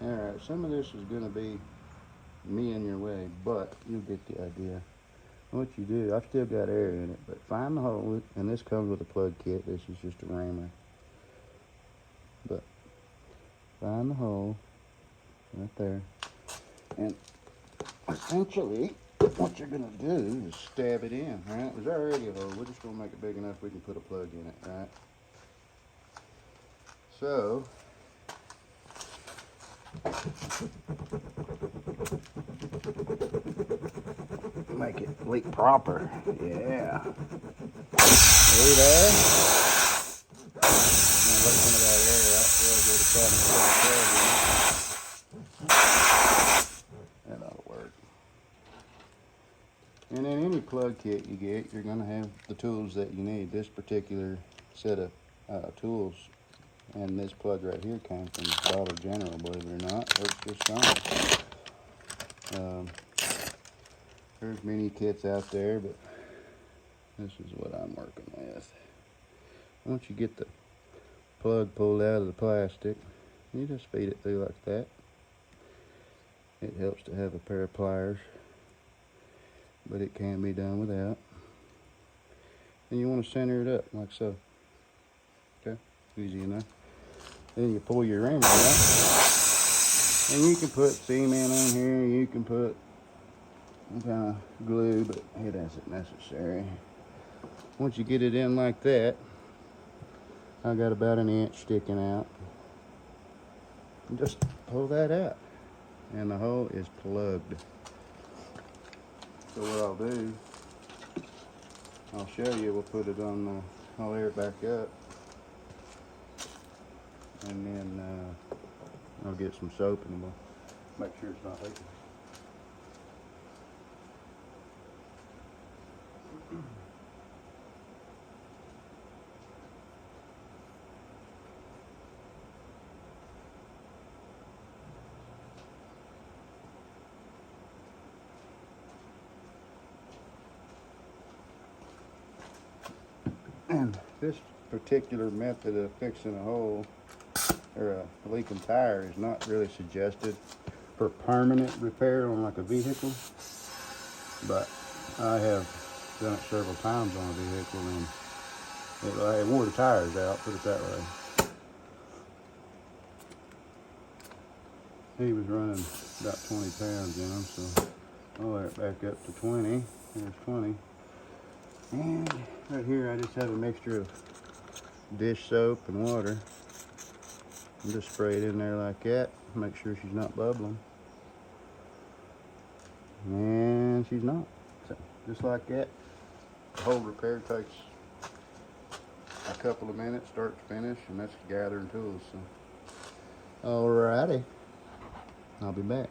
Alright, some of this is going to be me in your way, but you'll get the idea. What you do, I've still got air in it, but find the hole, and this comes with a plug kit. This is just a rammer. But find the hole right there, and essentially what you're going to do is stab it in, right? There's already a hole. We're just going to make it big enough we can put a plug in it, right? So make it leak proper. Yeah. See there? I'm gonna let some of that air out so I'll get a plug in. That ought to work. And in any plug kit you get, you're gonna have the tools that you need. This particular set of tools and this plug right here came from Dollar General, believe it or not. Works just fine. There's many kits out there, but this is what I'm working with. Once you get the plug pulled out of the plastic, you just feed it through like that. It helps to have a pair of pliers, but it can be done without. And you want to center it up like so. Okay, easy enough. Then you pull your rammer out, and you can put cement on here. You can put some kind of glue, but it isn't necessary. Once you get it in like that, I got about an inch sticking out. And just pull that out, and the hole is plugged. So what I'll do, I'll show you. We'll put it on the. I'll air it back up, and then I'll get some soap and we'll make sure it's not leaking. And this particular method of fixing a hole or a leaking tire is not really suggested for permanent repair on like a vehicle, but I have done it several times on a vehicle, and it wore the tires out, put it that way. He was running about 20 pounds in them, so I'll air it back up to 20. There's 20. And right here I just have a mixture of dish soap and water. And just spray it in there like that. Make sure she's not bubbling. And she's not. So just like that. The whole repair takes a couple of minutes, start to finish, and that's gathering tools. So. Alrighty. I'll be back.